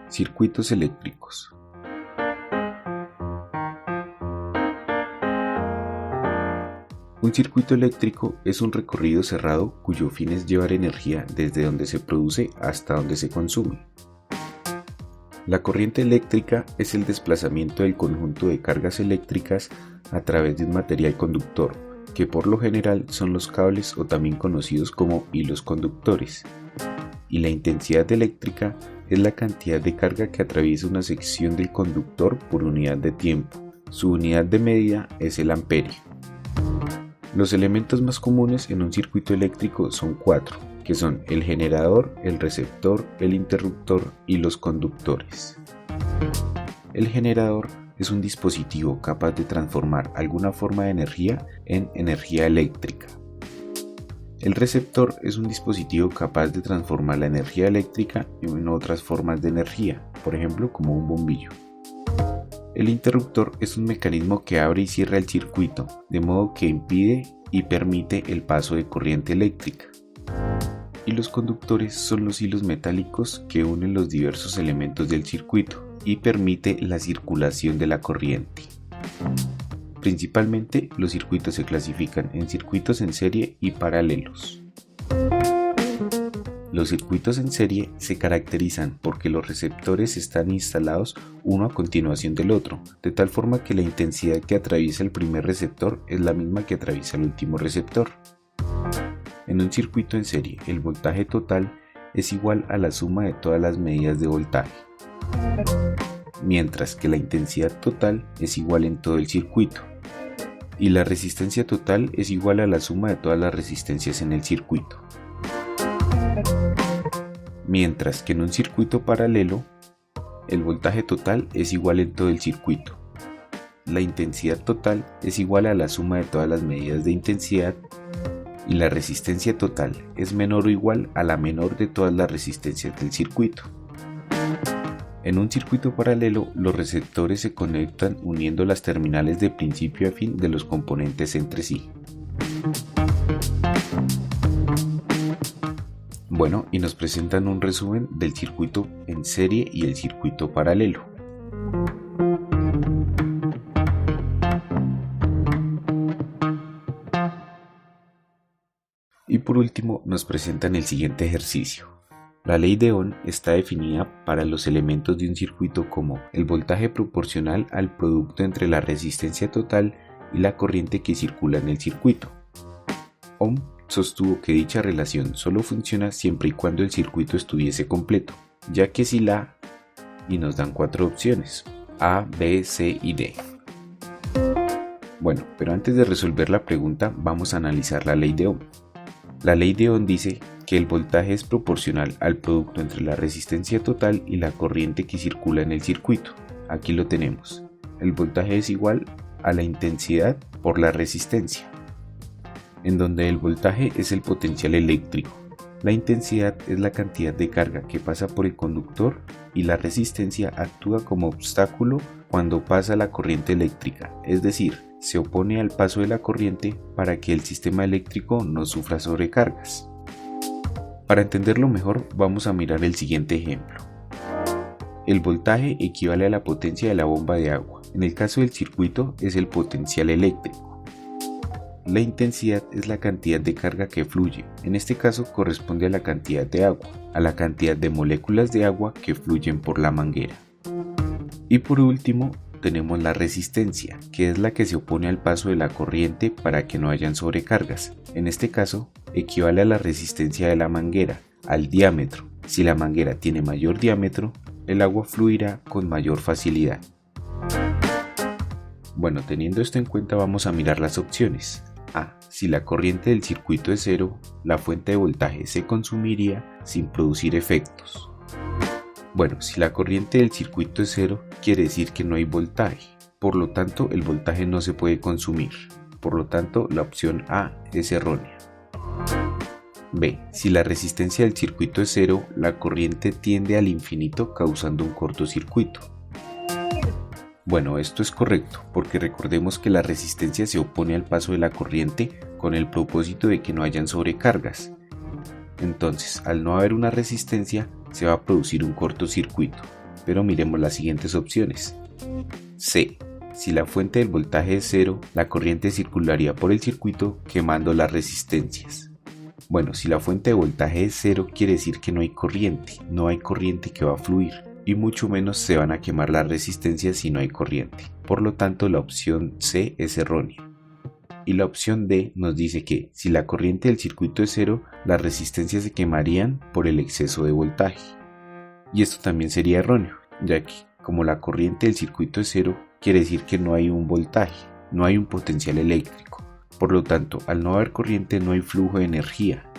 Circuitos eléctricos. Un circuito eléctrico es un recorrido cerrado cuyo fin es llevar energía desde donde se produce hasta donde se consume. La corriente eléctrica es el desplazamiento del conjunto de cargas eléctricas a través de un material conductor, que por lo general son los cables o también conocidos como hilos conductores. Y la intensidad eléctrica es la cantidad de carga que atraviesa una sección del conductor por unidad de tiempo. Su unidad de medida es el amperio. Los elementos más comunes en un circuito eléctrico son 4, que son el generador, el receptor, el interruptor y los conductores. El generador es un dispositivo capaz de transformar alguna forma de energía en energía eléctrica. El receptor es un dispositivo capaz de transformar la energía eléctrica en otras formas de energía, por ejemplo como un bombillo. El interruptor es un mecanismo que abre y cierra el circuito, de modo que impide y permite el paso de corriente eléctrica. Y los conductores son los hilos metálicos que unen los diversos elementos del circuito y permite la circulación de la corriente. Principalmente, los circuitos se clasifican en circuitos en serie y paralelos. Los circuitos en serie se caracterizan porque los receptores están instalados uno a continuación del otro, de tal forma que la intensidad que atraviesa el primer receptor es la misma que atraviesa el último receptor. En un circuito en serie, el voltaje total es igual a la suma de todas las medidas de voltaje, mientras que la intensidad total es igual en todo el circuito, y la resistencia total es igual a la suma de todas las resistencias en el circuito. Mientras que en un circuito paralelo, el voltaje total es igual en todo el circuito. La intensidad total es igual a la suma de todas las medidas de intensidad y la resistencia total es menor o igual a la menor de todas las resistencias del circuito. En un circuito paralelo, los receptores se conectan uniendo las terminales de principio a fin de los componentes entre sí. Bueno, y nos presentan un resumen del circuito en serie y el circuito paralelo. Y por último nos presentan el siguiente ejercicio. La ley de Ohm está definida para los elementos de un circuito como el voltaje proporcional al producto entre la resistencia total y la corriente que circula en el circuito. Ohm sostuvo que dicha relación solo funciona siempre y cuando el circuito estuviese completo, ya que si y nos dan 4 opciones, A, B, C y D. Bueno, pero antes de resolver la pregunta vamos a analizar la ley de Ohm. La ley de Ohm dice que el voltaje es proporcional al producto entre la resistencia total y la corriente que circula en el circuito. Aquí lo tenemos. El voltaje es igual a la intensidad por la resistencia, en donde el voltaje es el potencial eléctrico, la intensidad es la cantidad de carga que pasa por el conductor y la resistencia actúa como obstáculo cuando pasa la corriente eléctrica, es decir, se opone al paso de la corriente para que el sistema eléctrico no sufra sobrecargas. Para entenderlo mejor, vamos a mirar el siguiente ejemplo. El voltaje equivale a la potencia de la bomba de agua. En el caso del circuito es el potencial eléctrico. La intensidad es la cantidad de carga que fluye, en este caso corresponde a la cantidad de agua, a la cantidad de moléculas de agua que fluyen por la manguera. Y por último, tenemos la resistencia, que es la que se opone al paso de la corriente para que no hayan sobrecargas. En este caso, equivale a la resistencia de la manguera, al diámetro. Si la manguera tiene mayor diámetro, el agua fluirá con mayor facilidad. Bueno, teniendo esto en cuenta vamos a mirar las opciones. A. Si la corriente del circuito es cero, la fuente de voltaje se consumiría sin producir efectos. Bueno, si la corriente del circuito es cero, quiere decir que no hay voltaje. Por lo tanto, el voltaje no se puede consumir. Por lo tanto, la opción A es errónea. B. Si la resistencia del circuito es cero, la corriente tiende al infinito causando un cortocircuito. Bueno, esto es correcto, porque recordemos que la resistencia se opone al paso de la corriente con el propósito de que no hayan sobrecargas. Entonces, al no haber una resistencia, se va a producir un cortocircuito. pero miremos las siguientes opciones. C. Si la fuente del voltaje es cero, la corriente circularía por el circuito quemando las resistencias. Bueno, si la fuente de voltaje es cero, quiere decir que no hay corriente que va a fluir, y mucho menos se van a quemar las resistencias si no hay corriente. Por lo tanto, la opción C es errónea. Y la opción D nos dice que si la corriente del circuito es cero, las resistencias se quemarían por el exceso de voltaje. Y esto también sería erróneo, ya que como la corriente del circuito es cero, quiere decir que no hay un voltaje, no hay un potencial eléctrico. Por lo tanto, al no haber corriente no hay flujo de energía,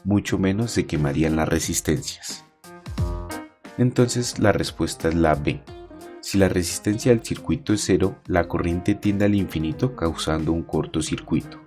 mucho menos se quemarían las resistencias. Entonces la respuesta es la B. Si la resistencia del circuito es cero, la corriente tiende al infinito causando un cortocircuito.